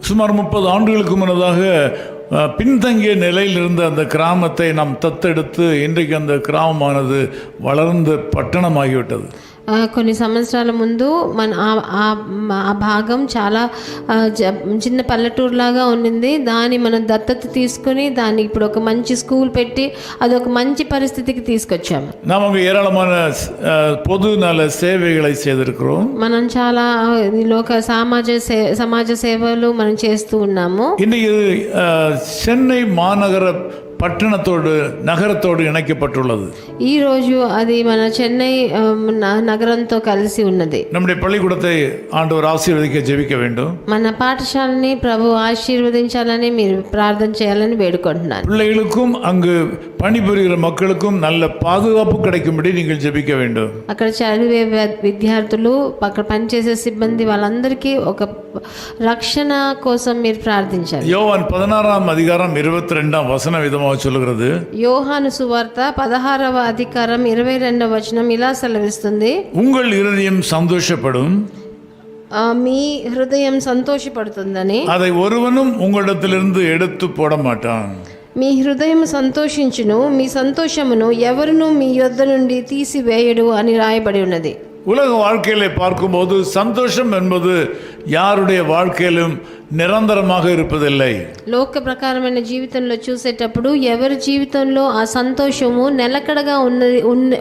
சுமார் 30 ஆண்டுகளுக்கு முன்னதாக பின்தங்கிய நிலையில் இருந்த அந்த கிராமத்தை நாம் தத்தெடுத்து இன்றைக்கு அந்த கிராமமானது வளர்ந்த பட்டணமாகிவிட்டது. కొన్ని సంవత్సరాల ముందు మన ఆ భాగం చాలా చిన్న పల్లెటూరులాగా ఉండింది. దాన్ని మనం దత్తత తీసుకుని దాన్ని ఇప్పుడు ఒక మంచి స్కూల్ పెట్టి అదొక మంచి పరిస్థితికి తీసుకొచ్చాము. நமக்கு ஏராளமான பொது நல సేవகளை செய்திருக்கிறோம். మనం చాలా లోక సమాజ సేవలు మనం చేస్తూ ఉన్నాము. இன்னைக்கு சென்னை மாநகர పట్టణத்தோடு నగరத்தோடு இணைக்கப்பட்டுள்ளது. ఈ రోజు అది మన చెన్నై నగరంతో కలిసి ఉన్నది. நம்முடைய பள்ளிக்கூடத்தை ஆண்டவர் ஆசீర్வதிக்க ஜெபிக்க வேண்டும். మన పాఠశాలని ప్రభు ఆశీర్వదించాలని మీరు ప్రార్థన చేయాలని వేడుకుంటున్నాను. பிள்ளைகளுக்கும் அங்கு பணிபுரிகிற மக்களுக்கும் நல்ல பாதுகாப்பு கிடைக்கும்படி நீங்கள் ஜெபிக்க வேண்டும். అక్కడ చదివే విద్యార్థులు అక్కడ పనిచేసే సిబ్బంది వాళ్ళందరికీ ఒక రక్షణ కోసం మీరు ప్రార్థించాలి. யோவான் 16ஆம் அதிகாரம் 22ஆம் வசனம் விதமாக சொல்லுகிறது. యోహాను సువార్త 16వ అధికారం 22వ వచనం ఇలా సెలవిస్తుంది. உங்கள் இருதயம் சந்தோஷப்படும், మీ హృదయం సంతోషపడుతుందని அதை ஒருவனும் உங்களிடத்திலிருந்து எடுத்து போட மாட்டான். మీ హృదయం సంతోషించును, మీ సంతోషమును ఎవరును మీ యొద్ద నుండి తీసివేయడు అని రాయబడి ఉన్నది. உலக வாழ்க்கையிலே பார்க்கும்போது சந்தோஷம் என்பது யாருடைய வாழ்க்கையிலும் నిరంతరமாக இருப்பதில்லை. లోక ప్రకారమైన జీవితంలో చూసేటప్పుడు ఎవరి జీవితంలో ఆ సంతోషము నిలకడగా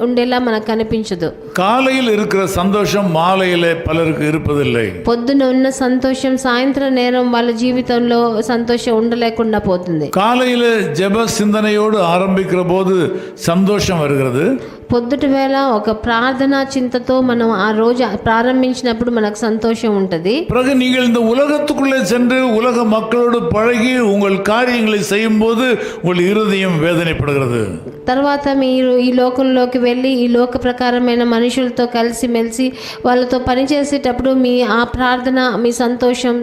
ఉండేలా మనకు కనిపించదు. காலையில் இருக்கிற சந்தோஷம் மாலையிலே பலருக்கு இருப்பதில்லை. పొద్దున ఉన్న సంతోషం సాయంత్రం నేరం వాళ్ళ జీవితంలో సంతోషం ఉండలేకుండా పోతుంది. காலையில ஜெப சிந்தனையோடு ஆரம்பிக்கிற போது சந்தோஷம் வருகிறது. పొద్దుటి వేళ ఒక ప్రార్థనా చింతతో మనం ఆ రోజు ప్రారంభించినప్పుడు మనకు సంతోషం ఉంటుంది. பிறகு நீங்கள் இந்த உலகத்துக்குள்ளே சென்று உலக மக்களோடு பழகி உங்கள் காரியங்களை செய்யும் போது உங்கள் இருதயம் வேதனைப்படுகிறது. తర్వాత మీరు ఈ లోకంలోకి వెళ్ళి ఈ లోక ప్రకారమైన మనుషులతో కలిసి మెలిసి వాళ్ళతో పనిచేసేటప్పుడు మీ ఆ ప్రార్థన మీ సంతోషం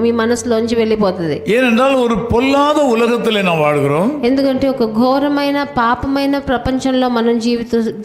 మీ మనసులోంచి వెళ్ళిపోతుంది. ஏனென்றால் ஒரு பொல்லாத உலகத்திலே நாம் வாழ்கிறோம். ఎందుకంటే ఒక ఘోరమైన పాపమైన ప్రపంచంలో మనం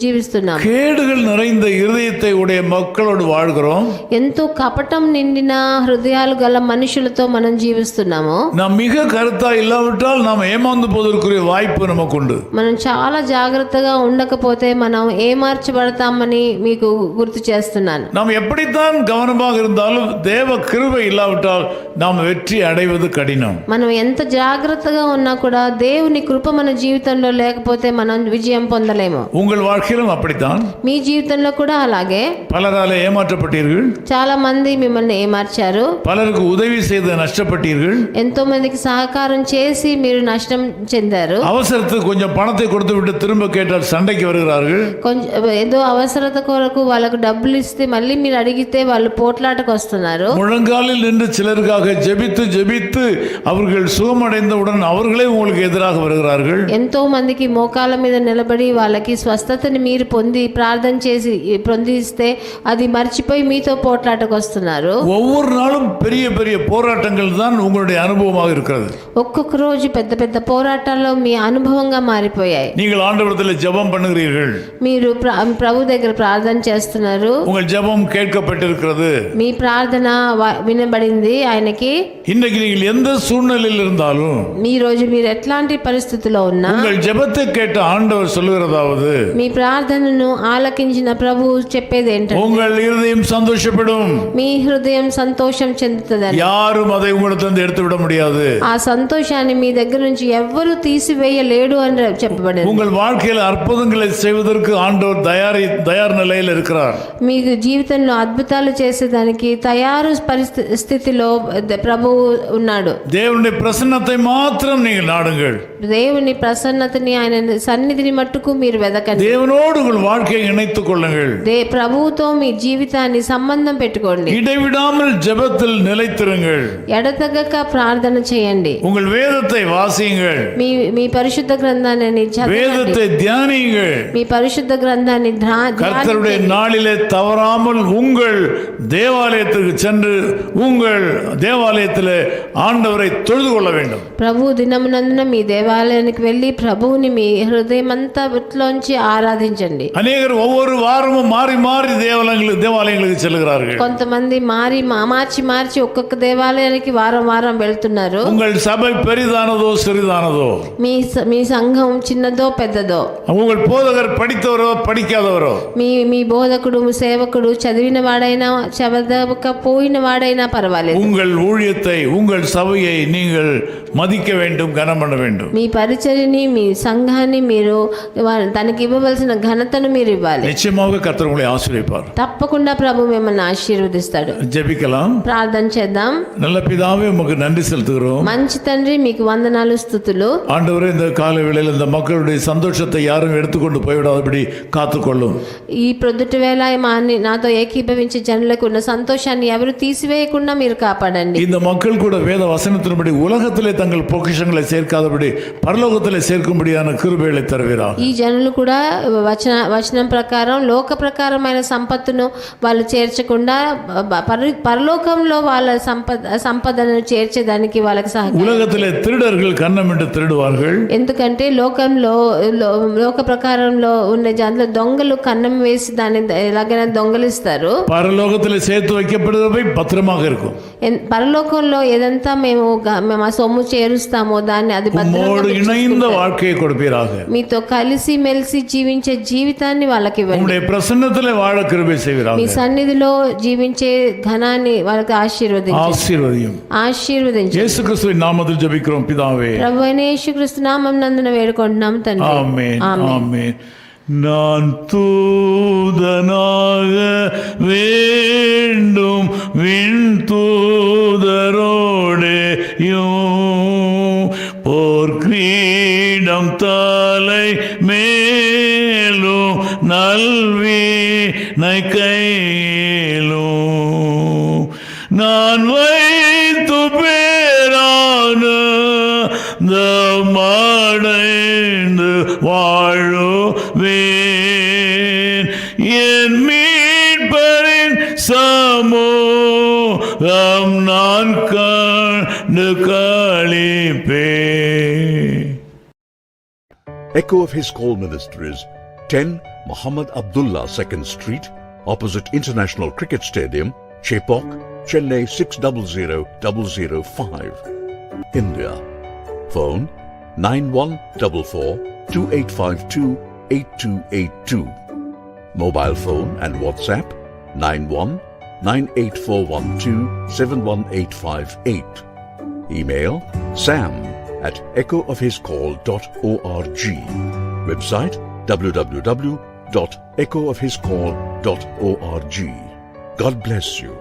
జీవిస్తున్నాం. கேடுகள் நிறைந்த இருதயத்தை உடைய மக்களோடு வாழ்கிறோம். ఎంతో కపటం నిండిన హృదయాలు గల మనుషులతో మనం జీవిస్తున్నాము. நாம் மிக கருத்தா இல்லாவிட்டால் நாம் ஏமாந்து போவதற்குரிய வாய்ப்பு நமக்கு உண்டு. మనం చాలా జాగ్రత్తగా ఉండకపోతే మనం ఏమార్చబడతామని మీకు గుర్తు చేస్తున్నాను. நாம் எப்படித்தான் கவனமாக இருந்தாலும் தேவ கிருபை இல்லாவிட்டால் நாம் வெற்றி அடைவது கடினம். మనం ఎంత జాగ్రత్తగా ఉన్నా కూడా దేవుని కృప మన జీవితంలో లేకపోతే మనం విజయం పొందలేము. உங்கள் வாழ்க்கையிலும் அப்படித்தான். మీ జీవితంలో కూడా అలాగే பலராலே ஏமாற்றப்பட்டீர்கள். చాలా మంది మిమ్మల్ని ఏమార్చారు. பலருக்கு உதவி செய்து நஷ்டப்பட்டீர்கள். ఎంతో మందికి సహకారం చేసి మీరు నష్టం చెందారు. அவசரத்துக்கு கொஞ்சம் பணத்தை கொடுத்து விட்டு திரும்ப கேட்டால் சண்டைக்கு வருகிறார்கள். కొంచెం ఏదో అవసరత కొరకు వాళ్ళకు డబ్బులు ఇస్తే మళ్ళీ మీరు అడిగితే వాళ్ళు పోట్లాటకు వస్తున్నారు. முழங்காலில் நின்று சிலருக்காக ஜெபித்து ஜெபித்து அவர்கள் சுகமடைந்தவுடன் அவர்களே உங்களுக்கு எதிராக வருகிறார்கள். ఎంతో మందికి మోకాళ్ళ మీద నిలబడి వాళ్ళకి స్వస్థతని మీరు ప్రార్థన చేసి పొందిస్తే అది మర్చిపోయి మీతో పోట్లాటకు వస్తున్నారు. ஒவ்வொரு நாளும் பெரிய பெரிய போராட்டங்கள் தான் உங்களுடைய அனுபவமாக இருக்கிறது. ఒక్కొక్క రోజు పెద్ద పెద్ద పోరాటాల్లో మీ అనుభవంగా మారిపోయాయి. நீங்கள் ஆண்டவரிடத்தில் ஜெபம் பண்ணுகிறீர்கள். మీరు ప్రభు దగ్గర ప్రార్థన చేస్తున్నారు. உங்கள் ஜெபம் கேட்கப்பட்டிருக்கிறது. మీ ప్రార్థన వినబడింది ఆయనకి. இன்னைக்கு நீங்கள் எந்த சூழ்நிலையில் இருந்தாலும் ఈ రోజు మీరు ఎట్లాంటి పరిస్థితిలో ఉన్నా உங்கள் ஜெபத்தை கேட்ட ஆண்டவர் சொல்லுகிறதாவது మీ ప్రార్థనను ఆలకించిన ప్రభు చెప్పేది ఏంటంటే உங்கள் இருதயம் சந்தோஷப்படும். మీ హృదయం సంతోషం చెందుతుందని. யாரும் அதை உங்களிடத்திலிருந்து எடுத்து விட முடியாது. ఆ సంతోషాన్ని మీ దగ్గర నుంచి ఎవ్వరూ తీసివేయలేడు అని చెప్పబడింది. உங்கள் வாழ்க்கையில் அற்புதங்களை செய்வதற்கு ஆண்டவர் தயார் நிலையில் இருக்கிறார். మీకు జీవితంలో అద్భుతాలు చేసేదానికి తయారు పరిస్థితిలో ప్రభువు ఉన్నాడు. தேவனுடைய பிரசன்னத்தை மாத்திரம் நீங்கள் நாடுங்கள். దేవుని ప్రసన్నతని ఆయన సన్నిధిని మట్టుకు మీరు వెదకండి. தேவனோடு உங்கள் வாழ்க்கையை இணைத்துக் கொள்ளுங்கள். ప్రభువుతో మీ జీవితాన్ని సంబంధం పెట్టుకోండి. இடைவிடாமல் ஜெபத்தில் நிலைத்திருங்கள். ఎడతెగక ప్రార్థన చేయండి. உங்கள் வேதத்தை வாசியுங்கள். మీ పరిశుద్ధ గ్రంథాన్ని చదవండి. வேதத்தை தியானியுங்கள். మీ పరిశుద్ధ గ్రంథాన్ని கர்த்தருடைய நாளிலே தவறாமல் உங்கள் தேவாலயத்துக்கு சென்று உங்கள் தேவாலயத்தில் ஆண்டவரை தொழுது கொள்ள வேண்டும். ప్రభు దినమునందున మీ దేవాలయానికి వెళ్ళి ప్రభువుని మీ హృదయమంతలోంచి ఆరాధించండి. அநேகர் ஒவ்வொரு வாரமும் மாறி மாறி தேவாலயங்களுக்கு செல்கிறார்கள். కొంతమంది మార్చి ఒక్కొక్క దేవాలయానికి వారం వారం వెళ్తున్నారు. உங்கள் சபை பெரிதானதோ சிறிதானதோ, మీ సంఘం చిన్నదో పెద్దదో, உங்கள் போதகர் படித்தவரோ படிக்காதவரோ, మీ బోధకుడు సేవకుడు చదివిన వాడైనా చదవకపోయిన వాడైనా పర్వాలేదు, உங்கள் ஊழியத்தை உங்கள் சபையை நீங்கள் மதிக்க வேண்டும், கனம் பண்ண வேண்டும். మీ పరిచర్యని మీ సంఘాన్ని మీరు తనకి ఇవ్వవలసిన ఘనతను మీరు ఇవ్వాలి. நிச்சயமாக கர்த்தர் உங்களை ஆசீர்வதிப்பார். తప్పకుండా ప్రభు మిమ్మల్ని ఆశీర్వదిస్తాడు. ஜெபிக்கலாம். ప్రార్థన చేద్దాం. நல்ல பிதாவே, உமக்கு நன்றி செலுத்துகிறோம். మంచి తండ్రి, మీకు వందనాలు స్తుతులు. ஆண்டவரே, இந்த கால வேளையில் இந்த மக்களுடைய சந்தோஷத்தை யாரும் எடுத்துக்கொண்டு போய்விடாதபடி காத்துக்கொள்ளும். ఈ ప్రొద్దుటి వేళ నాతో ఏకీభవించే జనులకు ఉన్న సంతోషాన్ని ఎవరు తీసివేయకుండా మీరు కాపాడండి. இந்த மக்கள் கூட வேத வசனத்தின்படி உலகத்திலே தங்கள் பொக்கிஷங்களை சேர்க்காதபடி பரலோகத்திலே சேர்க்கும்படியான கிருபைகளை தருவீராக. ఈ జనులు కూడా వచనం ప్రకారం లోక ప్రకారమైన సంపత్తును వాళ్ళు చేర్చకుండా పరలోకంలో వాళ్ళ సంపదను చేర్చేదానికి వాళ్ళకి సహాయం. உலகத்திலே திருடர்கள் கன்னமிட்டு திருடுவார்கள். ఎందుకంటే లోక ప్రకారంలో ఉన్న దాంట్లో దొంగలు కన్నం వేసి దాన్ని ఎలాగైనా దొంగలిస్తారు. பரலோகத்திலே சேர்த்து வைக்கப்படுவதை பத்திரமாக இருக்கும். పరలోకంలో ఏదంతా మేము ఆ సొమ్ము చేరుస్తామో దాన్ని అది உம்மோடு இணைந்த வாழ்க்கையை கொடுப்பீராக. మీతో కలిసి మెలిసి జీవించే జీవితాన్ని వాళ్ళకి ఇవ్వండి. உம்முடைய பிரசன்னத்திலே வாழ கிருபை செய்வீராக. మీ సన్నిధిలో జీవించే ఘనాన్ని వాళ్ళకి ஆசீர்வதியும். ఆశీర్వదించండి. இயேசு கிறிஸ்துவின் நாமத்தில் ஜெபிக்கிறோம் பிதாவே. ప్రభువైన యేసుక్రీస్తు నామం నందున వేడుకుంటున్నాం తండ్రి. ஆமென். ஆமென். நான் தூதனாக வேண்டும் விண் தூதரோடேயும் போர் கிரீடம் தலை மேலும் நல்வினை கையிலும் நான் வைத்து பேரான மாடைந்து வாழுவேன். என் மீட்பரின் சமூகம் நான் கண்டு களிப்பேன். Echo of His Call Ministries, 10 Muhammad Abdullah 2nd Street, opposite International Cricket Stadium, Chepauk, Chennai 600005, India. Phone 9144-2852-8282. Mobile phone and WhatsApp 91-98412-71858. Email sam@echoofhiscall.org. Website www.echoofhiscall.org. God bless you.